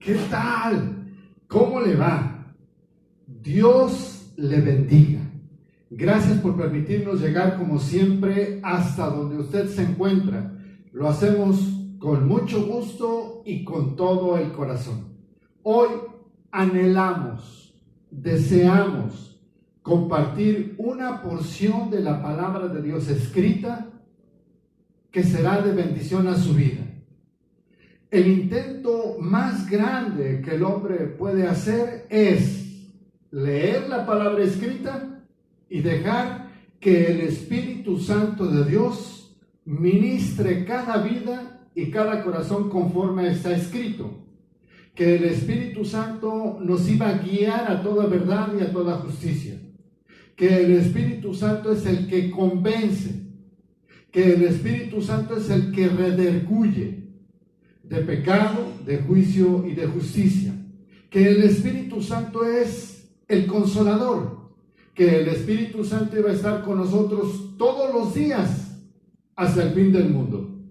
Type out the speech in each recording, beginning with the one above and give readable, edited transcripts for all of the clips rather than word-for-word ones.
¿Qué tal? ¿Cómo le va? Dios le bendiga. Gracias por permitirnos llegar como siempre hasta donde usted se encuentra. Lo hacemos con mucho gusto y con todo el corazón. Hoy anhelamos, deseamos compartir una porción de la palabra de Dios escrita que será de bendición a su vida. El intento más grande que el hombre puede hacer es leer la palabra escrita y dejar que el Espíritu Santo de Dios ministre cada vida y cada corazón conforme está escrito. Que el Espíritu Santo nos iba a guiar a toda verdad y a toda justicia. Que el Espíritu Santo es el que convence. Que el Espíritu Santo es el que redarguye de pecado, de juicio y de justicia. Que el Espíritu Santo es el consolador. Que el Espíritu Santo iba a estar con nosotros todos los días hasta el fin del mundo.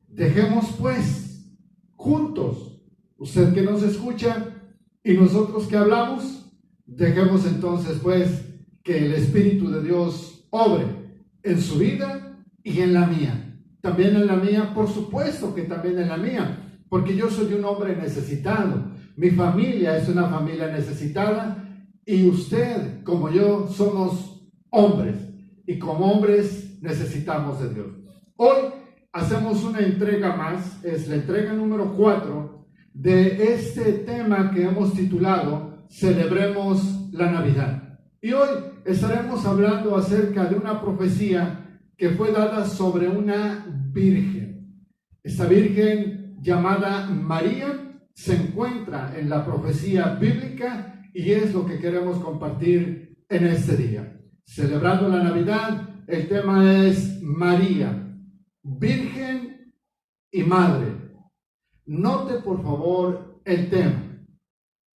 Dejemos pues juntos, usted que nos escucha y nosotros que hablamos, dejemos entonces pues que el Espíritu de Dios obre en su vida y en la mía. También en la mía, por supuesto que también en la mía, porque yo soy un hombre necesitado. Mi familia es una familia necesitada y usted, como yo, somos hombres y como hombres necesitamos de Dios. Hoy hacemos una entrega más, es la entrega número 4 de este tema que hemos titulado Celebremos la Navidad. Y hoy estaremos hablando acerca de una profecía que fue dada sobre una virgen. Esta virgen llamada María se encuentra en la profecía bíblica y es lo que queremos compartir en este día. Celebrando la Navidad, el tema es María, Virgen y Madre. Note por favor el tema.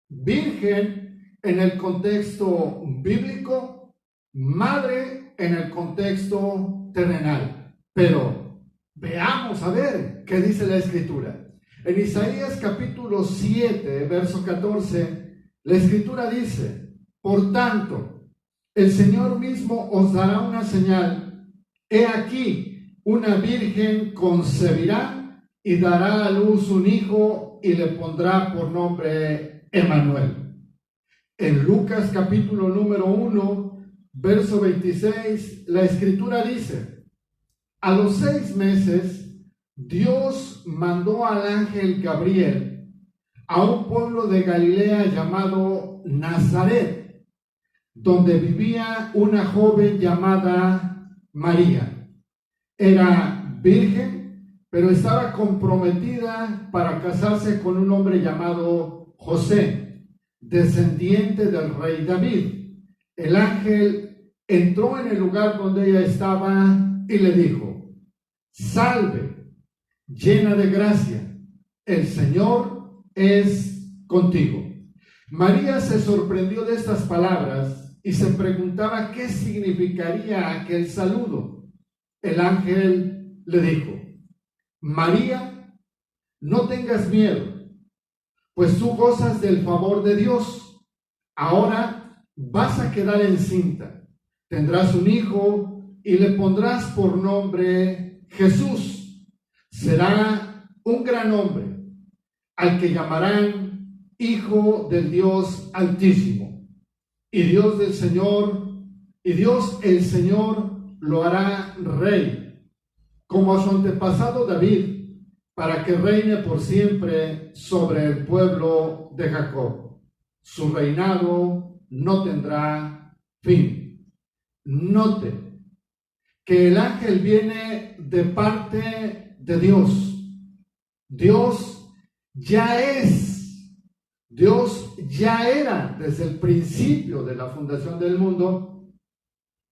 Virgen en el contexto bíblico, Madre en el contexto terrenal. Pero veamos a ver qué dice la Escritura. En Isaías capítulo 7, verso 14, la Escritura dice: por tanto, el Señor mismo os dará una señal. He aquí, una virgen concebirá y dará a luz un hijo y le pondrá por nombre Emmanuel. En Lucas capítulo número 1, verso 26, la Escritura dice: a los 6 meses, Dios mandó al ángel Gabriel a un pueblo de Galilea llamado Nazaret, donde vivía una joven llamada María. Era virgen, pero estaba comprometida para casarse con un hombre llamado José, descendiente del rey David. El ángel entró en el lugar donde ella estaba y le dijo: salve, llena de gracia, el Señor es contigo. María se sorprendió de estas palabras y se preguntaba qué significaría aquel saludo. El ángel le dijo: María, no tengas miedo, pues tú gozas del favor de Dios. Ahora vas a quedar encinta, tendrás un hijo y le pondrás por nombre Jesús. Será un gran hombre, al que llamarán Hijo del Dios Altísimo. Y Dios el Señor lo hará rey, como a su antepasado David, para que reine por siempre sobre el pueblo de Jacob. Su reinado no tendrá fin. Note que el ángel viene de parte de Dios. Dios ya era desde el principio de la fundación del mundo,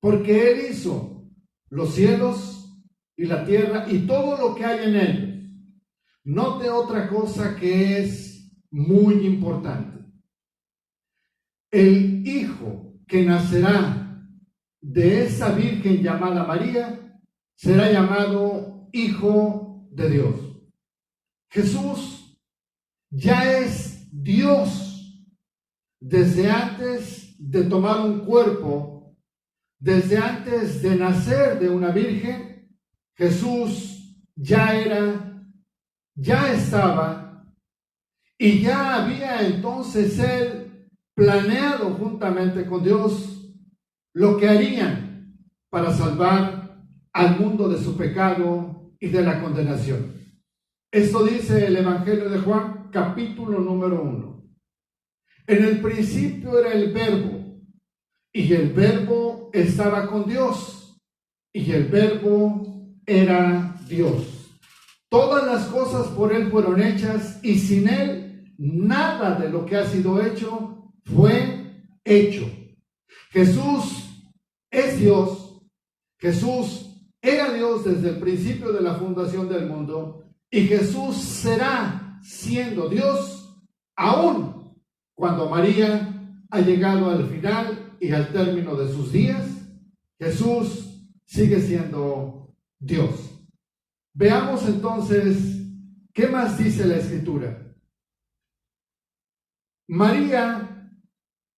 porque Él hizo los cielos y la tierra y todo lo que hay en ellos. Note otra cosa que es muy importante. El hijo que nacerá de esa virgen llamada María será llamado Hijo de Dios. Jesús ya es Dios. Desde antes de tomar un cuerpo, desde antes de nacer de una virgen, Jesús ya estaba y ya había entonces él planeado juntamente con Dios lo que harían para salvar al mundo de su pecado y de la condenación. Esto dice el Evangelio de Juan, capítulo número 1. En el principio era el Verbo, y el Verbo estaba con Dios, y el Verbo era Dios. Todas las cosas por Él fueron hechas, y sin Él nada de lo que ha sido hecho fue hecho. Jesús es Dios. Jesús era Dios desde el principio de la fundación del mundo, y Jesús será siendo Dios aún cuando María ha llegado al final y al término de sus días. Jesús sigue siendo Dios. Veamos entonces qué más dice la Escritura. María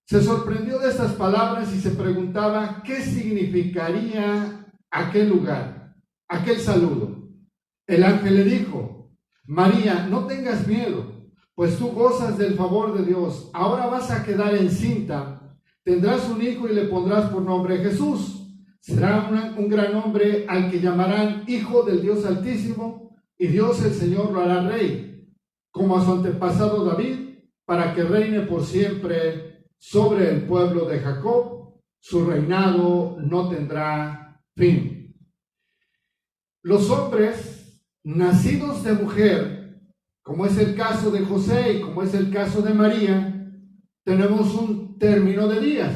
se sorprendió de estas palabras y se preguntaba qué significaría aquel lugar, aquel saludo. El ángel le dijo: María, no tengas miedo, pues tú gozas del favor de Dios. Ahora vas a quedar encinta, tendrás un hijo y le pondrás por nombre Jesús. Será un gran hombre al que llamarán Hijo del Dios Altísimo, y Dios el Señor lo hará rey, como a su antepasado David, para que reine por siempre sobre el pueblo de Jacob. Su reinado no tendrá fin. Los hombres nacidos de mujer, como es el caso de José y como es el caso de María, tenemos un término de días.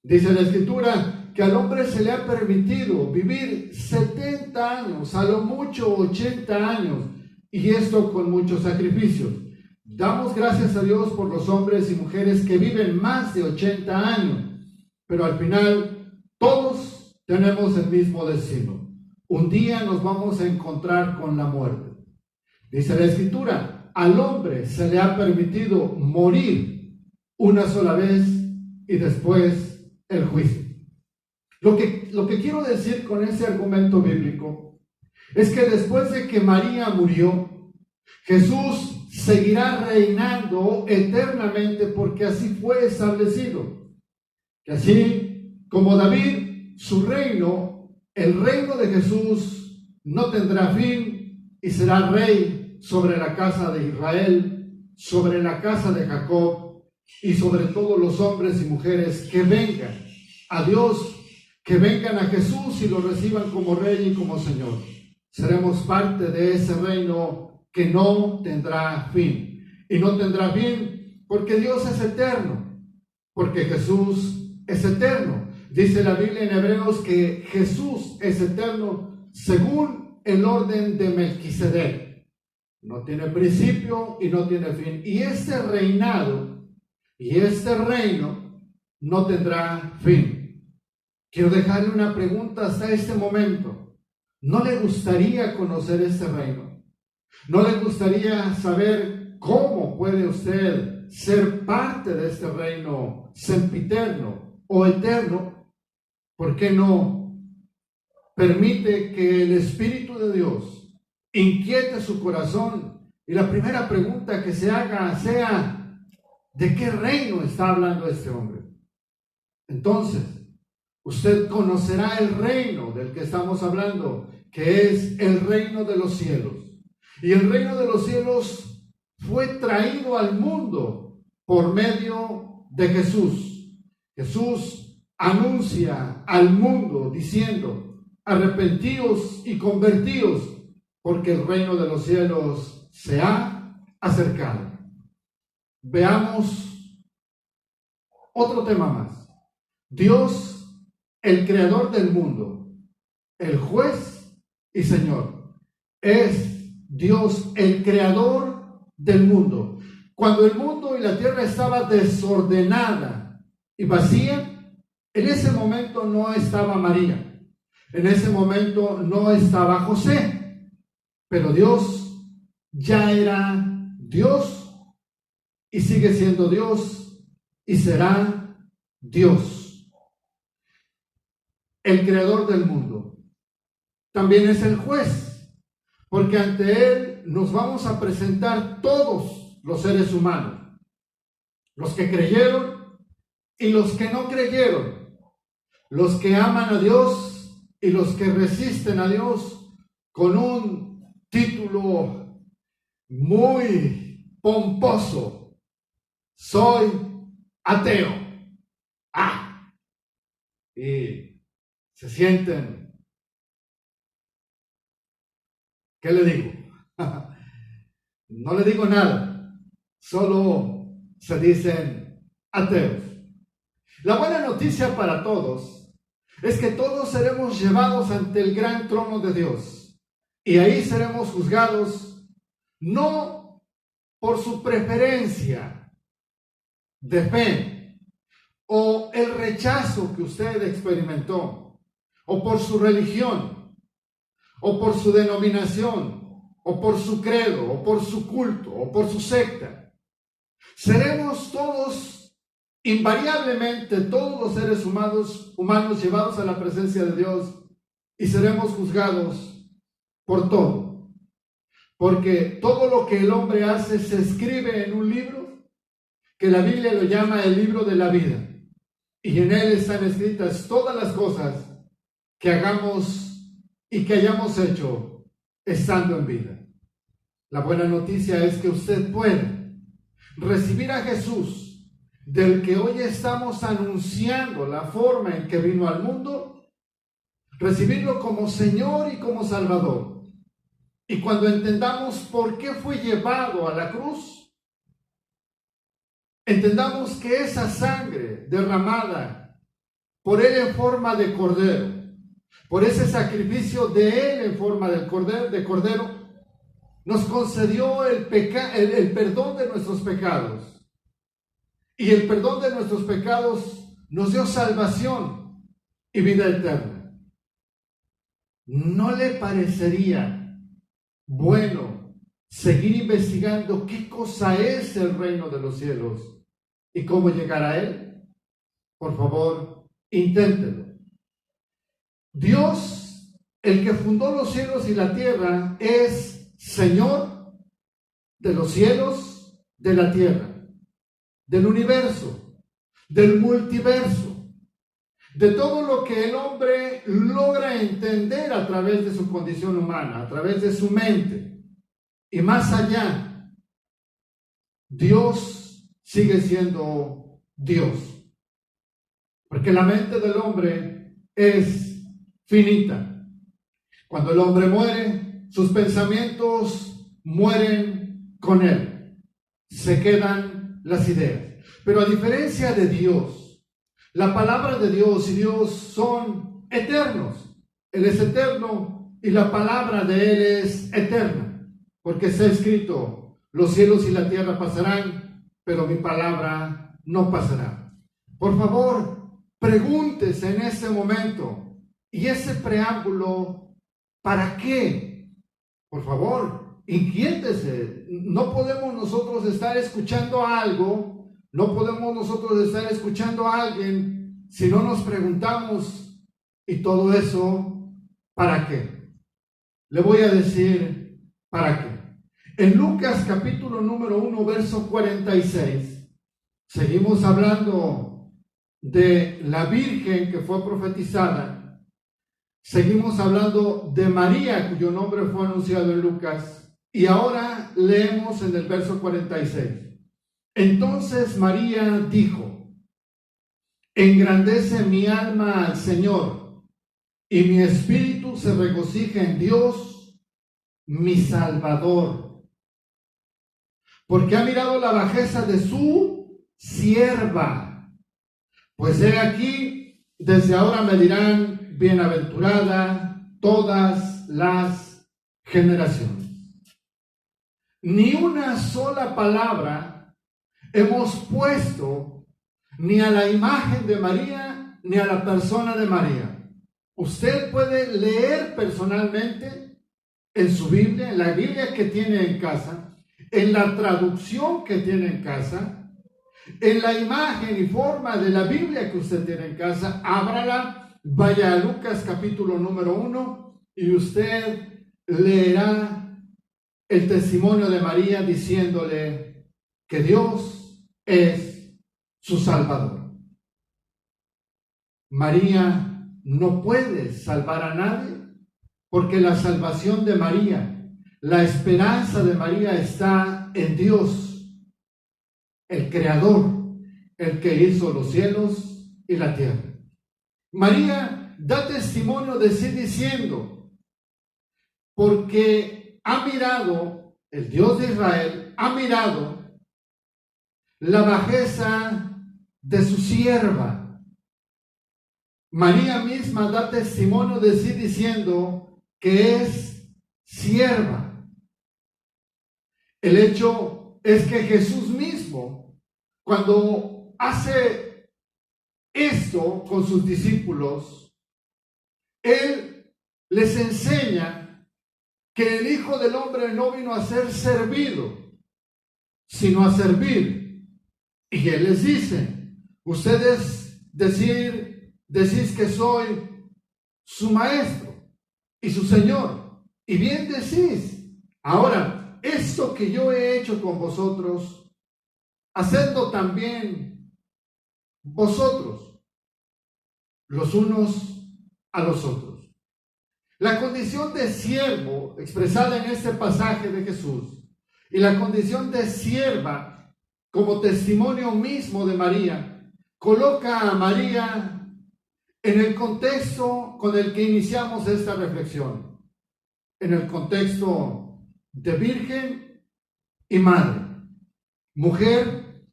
Dice la Escritura que al hombre se le ha permitido vivir 70 años, a lo mucho 80 años, y esto con muchos sacrificios. Damos gracias a Dios por los hombres y mujeres que viven más de 80 años, pero al final todos tenemos el mismo destino. Un día nos vamos a encontrar con la muerte. Dice la Escritura, al hombre se le ha permitido morir una sola vez y después el juicio. Lo que quiero decir con ese argumento bíblico es que después de que María murió, Jesús seguirá reinando eternamente, porque así fue establecido. Que así como David, su reino, el reino de Jesús no tendrá fin y será rey sobre la casa de Israel, sobre la casa de Jacob y sobre todos los hombres y mujeres que vengan a Dios, que vengan a Jesús y lo reciban como rey y como Señor. Seremos parte de ese reino que no tendrá fin. Y no tendrá fin porque Dios es eterno, porque Jesús es eterno. Dice la Biblia en Hebreos que Jesús es eterno según el orden de Melquisedec. No tiene principio y no tiene fin. Y este reinado y este reino no tendrá fin. Quiero dejarle una pregunta hasta este momento. ¿No le gustaría conocer este reino? ¿No le gustaría saber cómo puede usted ser parte de este reino sempiterno o eterno? ¿Por qué no permite que el Espíritu de Dios inquiete su corazón y la primera pregunta que se haga sea: ¿de qué reino está hablando este hombre? Entonces, usted conocerá el reino del que estamos hablando, que es el reino de los cielos. Y el reino de los cielos fue traído al mundo por medio de Jesús. Jesús anuncia al mundo diciendo: arrepentíos y convertíos, porque el reino de los cielos se ha acercado. Veamos otro tema más. Dios, el creador del mundo, el juez y Señor, es Dios el creador del mundo. Cuando el mundo y la tierra estaba desordenada y vacía, en ese momento no estaba María, en ese momento no estaba José, pero Dios ya era Dios y sigue siendo Dios y será Dios. El creador del mundo también es el juez, porque ante Él nos vamos a presentar todos los seres humanos, los que creyeron y los que no creyeron, los que aman a Dios y los que resisten a Dios, con un título muy pomposo: soy ateo. Y se sienten, ¿qué le digo? No le digo nada, solo se dicen ateos. La buena noticia para todos es que todos seremos llevados ante el gran trono de Dios, y ahí seremos juzgados no por su preferencia de fe o el rechazo que usted experimentó, o por su religión, o por su denominación, o por su credo, o por su culto, o por su secta. Seremos todos, invariablemente, todos los seres humanos llevados a la presencia de Dios, y seremos juzgados por todo. Porque todo lo que el hombre hace se escribe en un libro que la Biblia lo llama el libro de la vida. Y en él están escritas todas las cosas que hagamos y que hayamos hecho estando en vida. La buena noticia es que usted puede recibir a Jesús, del que hoy estamos anunciando la forma en que vino al mundo, recibirlo como Señor y como Salvador. Y cuando entendamos por qué fue llevado a la cruz, entendamos que esa sangre derramada por Él en forma de cordero, por ese sacrificio de Él en forma de cordero, nos concedió el perdón de nuestros pecados. Y el perdón de nuestros pecados nos dio salvación y vida eterna. ¿No le parecería bueno seguir investigando qué cosa es el reino de los cielos y cómo llegar a él? Por favor, inténtelo. Dios, el que fundó los cielos y la tierra, es Señor de los cielos, de la tierra, del universo, del multiverso, de todo lo que el hombre logra entender a través de su condición humana, a través de su mente. Y más allá, Dios sigue siendo Dios. Porque la mente del hombre es finita. Cuando el hombre muere, sus pensamientos mueren con él. Se quedan las ideas. Pero a diferencia de Dios, la palabra de Dios y Dios son eternos. Él es eterno y la palabra de Él es eterna. Porque está escrito: los cielos y la tierra pasarán, pero mi palabra no pasará. Por favor, pregúntese en este momento, ¿y ese preámbulo para qué? Por favor, inquiétese. No podemos nosotros estar escuchando algo, no podemos nosotros estar escuchando a alguien si no nos preguntamos: ¿y todo eso para qué? Le voy a decir para qué. En Lucas capítulo número 1, verso 46, seguimos hablando de la Virgen que fue profetizada. Seguimos hablando de María, cuyo nombre fue anunciado en Lucas. Y ahora leemos en el verso 46. Entonces María dijo: engrandece mi alma al Señor, y mi espíritu se regocija en Dios, mi Salvador, porque ha mirado la bajeza de su sierva. Pues he aquí, desde ahora me dirán bienaventurada todas las generaciones. Ni una sola palabra hemos puesto ni a la imagen de María ni a la persona de María. Usted puede leer personalmente en su Biblia, en la Biblia que tiene en casa, en la traducción que tiene en casa, en la imagen y forma de la Biblia que usted tiene en casa, ábrala, vaya a Lucas capítulo número 1 y usted leerá el testimonio de María diciéndole que Dios es su Salvador. María no puede salvar a nadie porque la salvación de María, la esperanza de María está en Dios, el Creador, el que hizo los cielos y la tierra. María da testimonio de sí diciendo, porque ha mirado, el Dios de Israel ha mirado la bajeza de su sierva. María misma da testimonio de sí diciendo que es sierva. El hecho es que Jesús mismo, cuando hace esto con sus discípulos, Él les enseña que el Hijo del Hombre no vino a ser servido, sino a servir. Y Él les dice, ustedes decís que soy su maestro y su Señor, y bien decís. Ahora, esto que yo he hecho con vosotros, hacedlo también vosotros, los unos a los otros. La condición de siervo expresada en este pasaje de Jesús y la condición de sierva como testimonio mismo de María coloca a María en el contexto con el que iniciamos esta reflexión, en el contexto de virgen y madre, mujer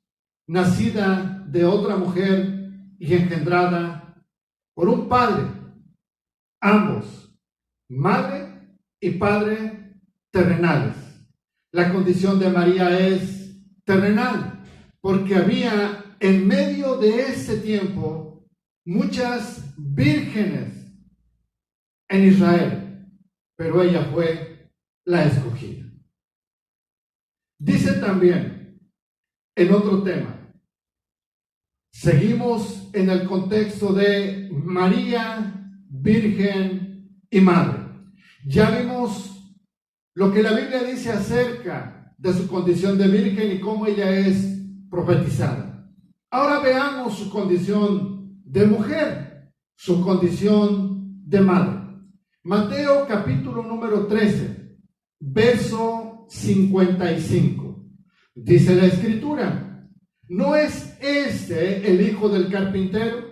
nacida de otra mujer y engendrada por un padre, ambos, madre y padre terrenales. La condición de María es terrenal, porque había en medio de ese tiempo muchas vírgenes en Israel, pero ella fue la escogida. Dice también en otro tema, seguimos en el contexto de María, virgen y madre. Ya vimos lo que la Biblia dice acerca de su condición de virgen y cómo ella es profetizada. Ahora veamos su condición de mujer, su condición de madre. Mateo capítulo número 13, verso 55. Dice la Escritura, ¿no es este el hijo del carpintero?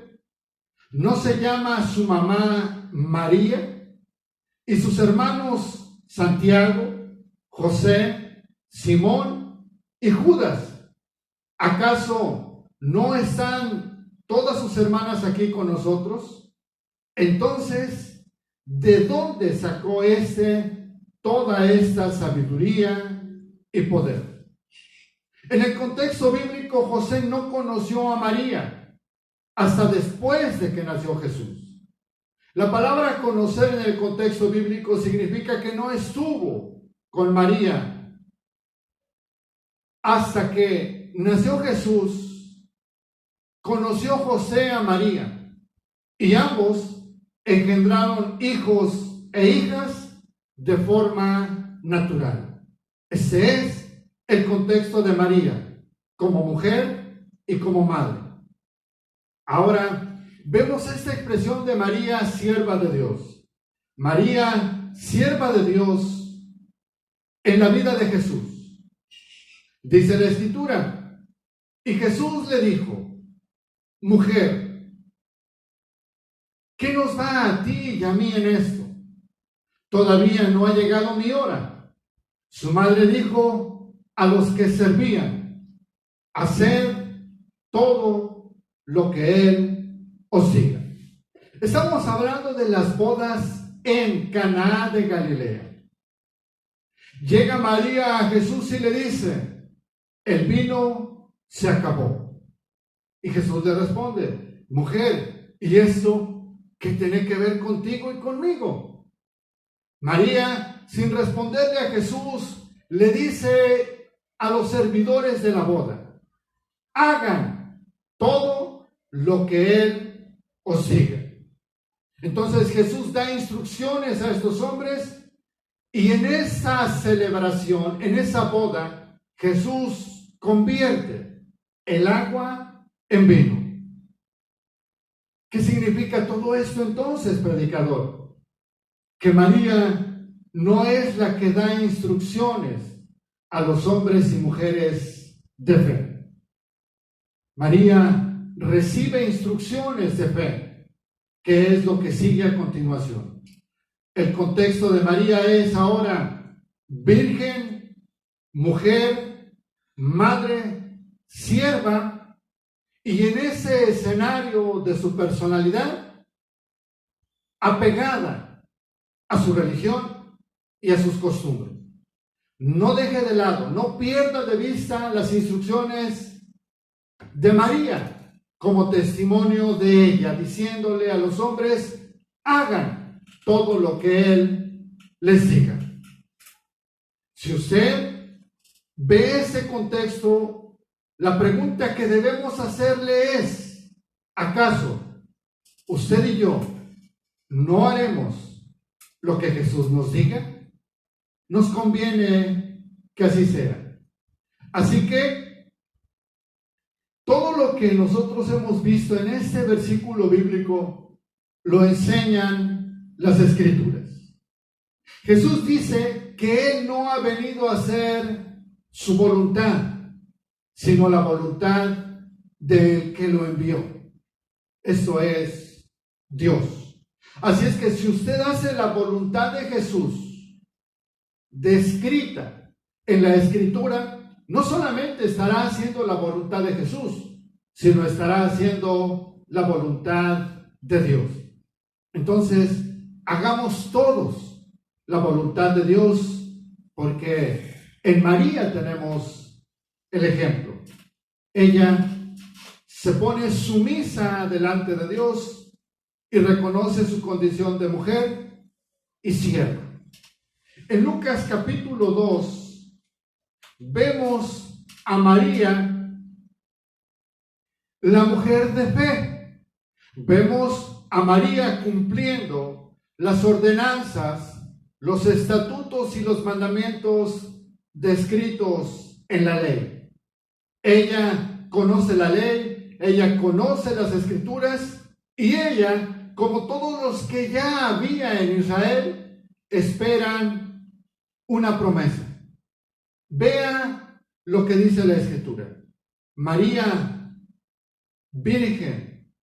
¿No se llama su mamá María? ¿Y sus hermanos Santiago, José, Simón y Judas? ¿Acaso no están todas sus hermanas aquí con nosotros? Entonces, ¿de dónde sacó toda esta sabiduría y poder? En el contexto bíblico, José no conoció a María hasta después de que nació Jesús. La palabra conocer en el contexto bíblico significa que no estuvo con María hasta que nació Jesús. Conoció José a María y ambos engendraron hijos e hijas de forma natural. Ese es el contexto de María como mujer y como madre. Ahora vemos esta expresión de María, sierva de Dios. María, sierva de Dios en la vida de Jesús. Dice la Escritura, y Jesús le dijo, mujer, ¿qué nos va a ti y a mí en esto? Todavía no ha llegado mi hora. Su madre dijo a los que servían, haced todo lo que Él os diga. Estamos hablando de las bodas en Caná de Galilea. Llega María a Jesús y le dice, el vino se acabó. Y Jesús le responde, mujer, ¿y esto qué tiene que ver contigo y conmigo? María, sin responderle a Jesús, le dice a los servidores de la boda: hagan todo lo que Él os diga. Entonces Jesús da instrucciones a estos hombres, y en esa celebración, en esa boda, Jesús convierte el agua en vino. ¿Qué significa todo esto entonces, predicador? Que María no es la que da instrucciones a los hombres y mujeres de fe. María recibe instrucciones de fe, que es lo que sigue a continuación. El contexto de María es ahora virgen, mujer, madre, sierva, y en ese escenario de su personalidad, apegada a su religión y a sus costumbres. No deje de lado, no pierda de vista las instrucciones de María como testimonio de ella, diciéndole a los hombres: hagan todo lo que Él les diga. Si usted ve ese contexto, la pregunta que debemos hacerle es: ¿acaso usted y yo no haremos lo que Jesús nos diga? Nos conviene que así sea. Así que todo lo que nosotros hemos visto en este versículo bíblico lo enseñan las Escrituras. Jesús dice que Él no ha venido a hacer su voluntad, sino la voluntad del que lo envió. Esto es Dios. Así es que si usted hace la voluntad de Jesús, descrita en la Escritura, no solamente estará haciendo la voluntad de Jesús, sino estará haciendo la voluntad de Dios. Entonces, hagamos todos la voluntad de Dios, porque en María tenemos el ejemplo. Ella se pone sumisa delante de Dios y reconoce su condición de mujer y sierva. En Lucas capítulo 2 vemos a María, la mujer de fe. Vemos a María cumpliendo las ordenanzas, los estatutos y los mandamientos descritos en la ley. Ella conoce la ley, ella conoce las Escrituras, y ella, como todos los que ya había en Israel, esperan una promesa. Vea lo que dice la Escritura. María, virgen,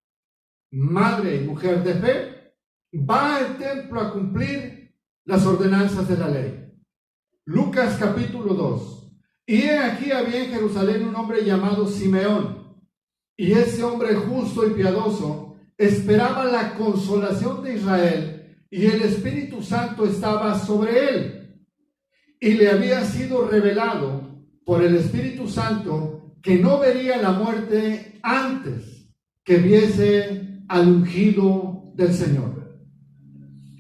madre y mujer de fe, va al templo a cumplir las ordenanzas de la ley. Lucas capítulo 2. Y he aquí había en Jerusalén un hombre llamado Simeón, y ese hombre justo y piadoso esperaba la consolación de Israel, y el Espíritu Santo estaba sobre él. Y le había sido revelado por el Espíritu Santo que no vería la muerte antes que viese al ungido del Señor.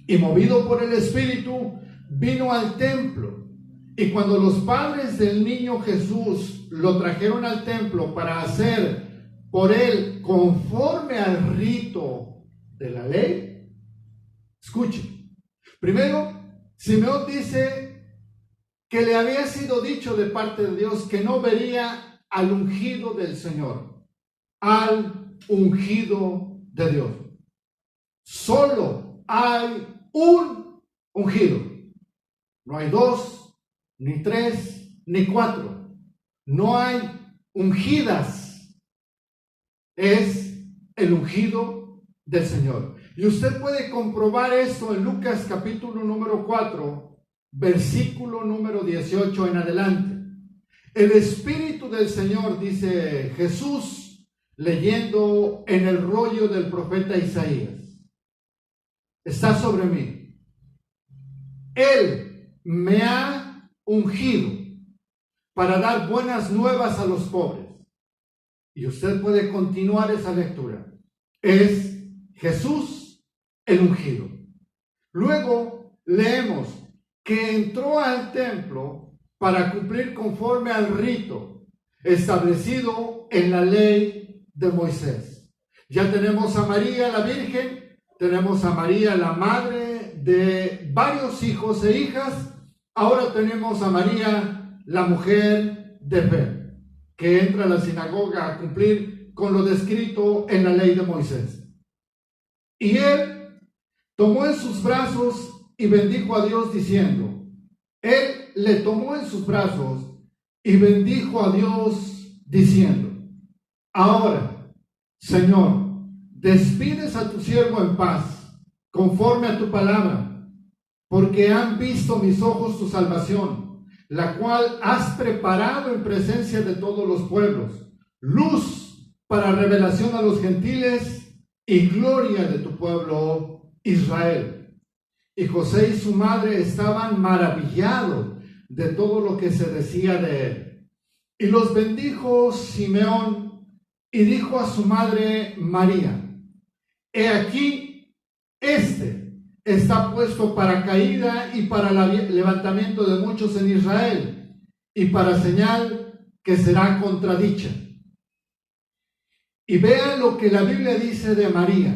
Y movido por el Espíritu, vino al templo. Y cuando los padres del niño Jesús lo trajeron al templo para hacer por él conforme al rito de la ley, escuchen. Primero, Simeón dice que le había sido dicho de parte de Dios que no vería al ungido del Señor, al ungido de Dios. Solo hay un ungido. No hay dos, ni tres, ni cuatro. No hay ungidas. Es el ungido del Señor. Y usted puede comprobar esto en Lucas capítulo número 4, versículo número 18 en adelante. El Espíritu del Señor, dice Jesús, leyendo en el rollo del profeta Isaías, está sobre mí. Él me ha ungido para dar buenas nuevas a los pobres. Y usted puede continuar esa lectura. Es Jesús el ungido. Luego leemos que entró al templo para cumplir conforme al rito establecido en la ley de Moisés. Ya tenemos a María la Virgen, tenemos a María la madre de varios hijos e hijas, ahora tenemos a María la mujer de fe, que entra a la sinagoga a cumplir con lo descrito en la ley de Moisés. Y él tomó en sus brazos y bendijo a Dios diciendo, él le tomó en sus brazos y bendijo a Dios diciendo, ahora, Señor, despides a tu siervo en paz, conforme a tu palabra, porque han visto mis ojos tu salvación, la cual has preparado en presencia de todos los pueblos, luz para revelación a los gentiles y gloria de tu pueblo Israel. Y José y su madre estaban maravillados de todo lo que se decía de él. Y los bendijo Simeón y dijo a su madre María, he aquí, este está puesto para caída y para levantamiento de muchos en Israel, y para señal que será contradicha. Y vean lo que la Biblia dice de María,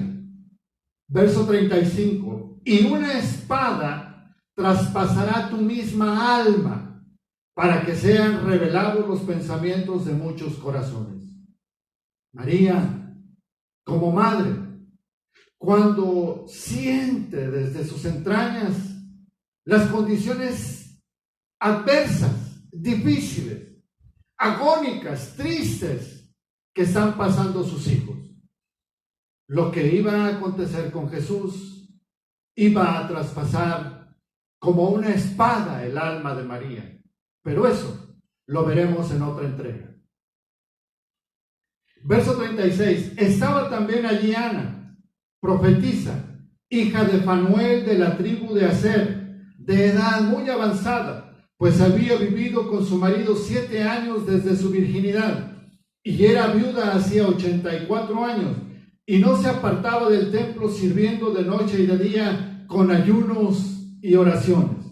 verso 35. Y una espada traspasará tu misma alma para que sean revelados los pensamientos de muchos corazones. María, como madre, cuando siente desde sus entrañas las condiciones adversas, difíciles, agónicas, tristes que están pasando sus hijos, lo que iba a acontecer con Jesús iba a traspasar como una espada el alma de María. Pero eso lo veremos en otra entrega. Verso 36. Estaba también allí Ana, profetisa, hija de Fanuel de la tribu de Aser, de edad muy avanzada, pues había vivido con su marido 7 años desde su virginidad, y era viuda hacía 84 años, y no se apartaba del templo sirviendo de noche y de día con ayunos y oraciones.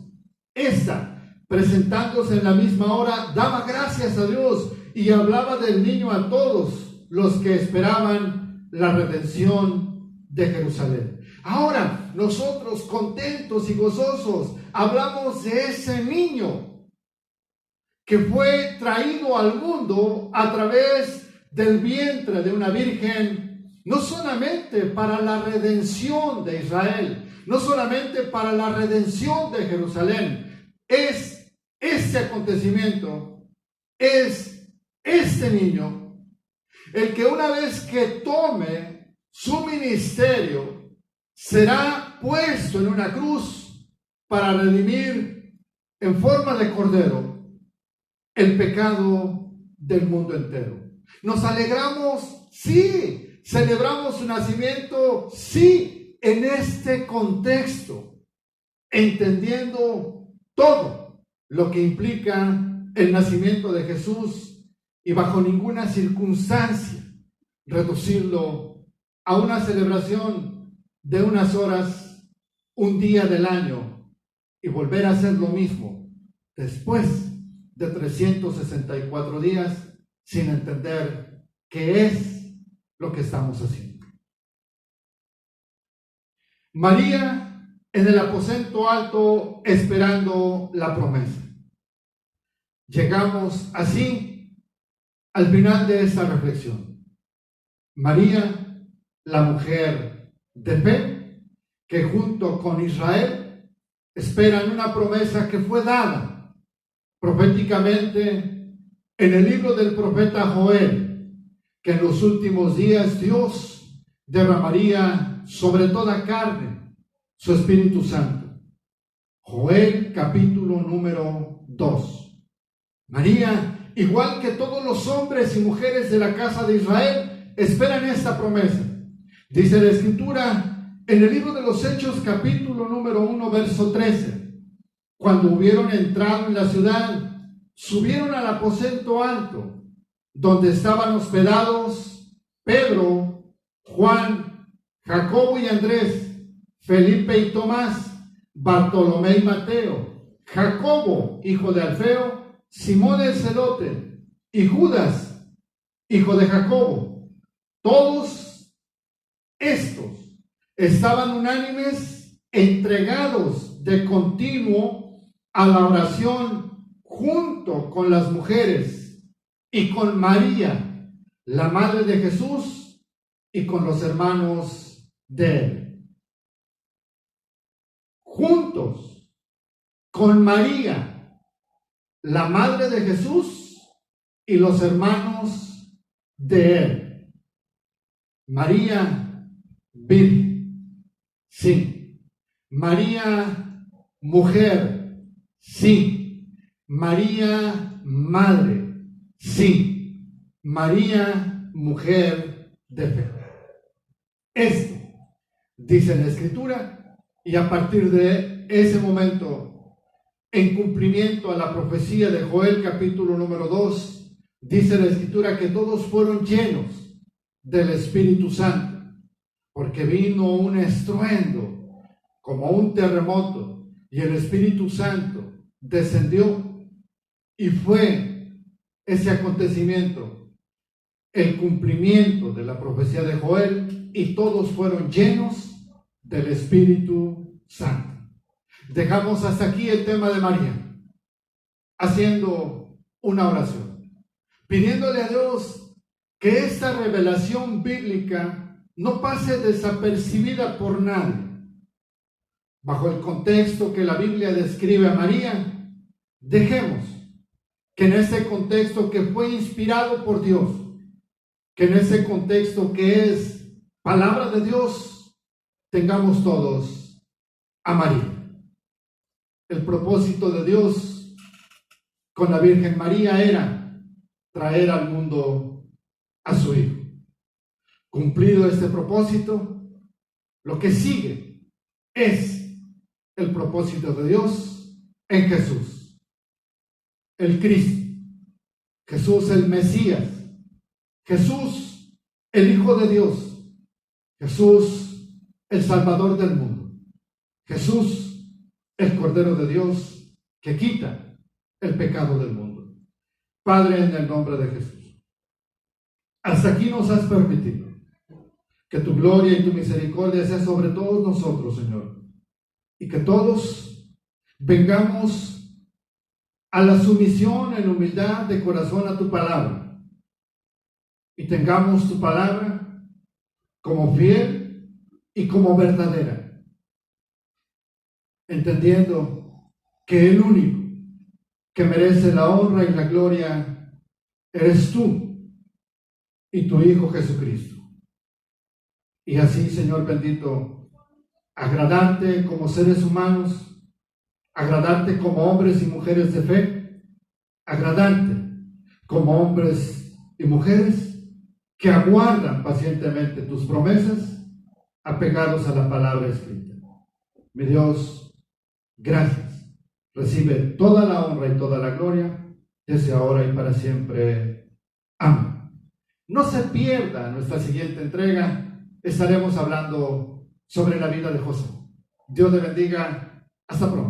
Esta, presentándose en la misma hora, daba gracias a Dios y hablaba del niño a todos los que esperaban la redención de Jerusalén. Ahora, nosotros contentos y gozosos hablamos de ese niño que fue traído al mundo a través del vientre de una virgen, no solamente para la redención de Israel, no solamente para la redención de Jerusalén. Es este acontecimiento, es este niño, el que una vez que tome su ministerio, será puesto en una cruz para redimir en forma de cordero el pecado del mundo entero. Nos alegramos, sí. Celebramos su nacimiento, sí, en este contexto, entendiendo todo lo que implica el nacimiento de Jesús y bajo ninguna circunstancia reducirlo a una celebración de unas horas, un día del año, y volver a hacer lo mismo después de 364 días sin entender qué es lo que estamos haciendo. María en el aposento alto esperando la promesa. Llegamos así al final de esta reflexión. María, la mujer de fe, que junto con Israel esperan una promesa que fue dada proféticamente en el libro del profeta Joel, que en los últimos días Dios derramaría sobre toda carne su Espíritu Santo. Joel capítulo número 2. María, igual que todos los hombres y mujeres de la casa de Israel, esperan esta promesa. Dice la Escritura en el libro de los Hechos capítulo número 1 verso 13. Cuando hubieron entrado en la ciudad, subieron al aposento alto, donde estaban hospedados Pedro, Juan, Jacobo y Andrés, Felipe y Tomás, Bartolomé y Mateo, Jacobo, hijo de Alfeo, Simón el celote y Judas, hijo de Jacobo. Todos estos estaban unánimes, entregados de continuo a la oración junto con las mujeres y con María, la madre de Jesús, y con los hermanos de él. Juntos con María, la madre de Jesús, y los hermanos de él. María, virgen, sí. María, mujer, sí. María, madre, sí. María, mujer de fe. Esto dice la Escritura, y a partir de ese momento, en cumplimiento a la profecía de Joel capítulo número 2, dice la Escritura que todos fueron llenos del Espíritu Santo, porque vino un estruendo como un terremoto, y el Espíritu Santo descendió, y fue ese acontecimiento el cumplimiento de la profecía de Joel, y todos fueron llenos del Espíritu Santo. Dejamos hasta aquí el tema de María, haciendo una oración, pidiéndole a Dios que esta revelación bíblica no pase desapercibida por nadie. Bajo el contexto que la Biblia describe a María, dejemos que en ese contexto que fue inspirado por Dios, que en ese contexto que es palabra de Dios, tengamos todos a María. El propósito de Dios con la Virgen María era traer al mundo a su Hijo. Cumplido este propósito, lo que sigue es el propósito de Dios en Jesús, el Cristo, Jesús el Mesías, Jesús el Hijo de Dios, Jesús el Salvador del mundo, Jesús el Cordero de Dios que quita el pecado del mundo. Padre, en el nombre de Jesús, hasta aquí nos has permitido que tu gloria y tu misericordia sea sobre todos nosotros, Señor, y que todos vengamos a la sumisión en humildad de corazón a tu palabra, y tengamos tu palabra como fiel y como verdadera, entendiendo que el único que merece la honra y la gloria eres tú y tu Hijo Jesucristo. Y así, Señor bendito, agradarte como seres humanos, agradarte como hombres y mujeres de fe, agradarte como hombres y mujeres que aguardan pacientemente tus promesas, apegados a la palabra escrita. Mi Dios, gracias. Recibe toda la honra y toda la gloria, desde ahora y para siempre. Amén. No se pierda nuestra siguiente entrega. Estaremos hablando sobre la vida de José. Dios le bendiga. Hasta pronto.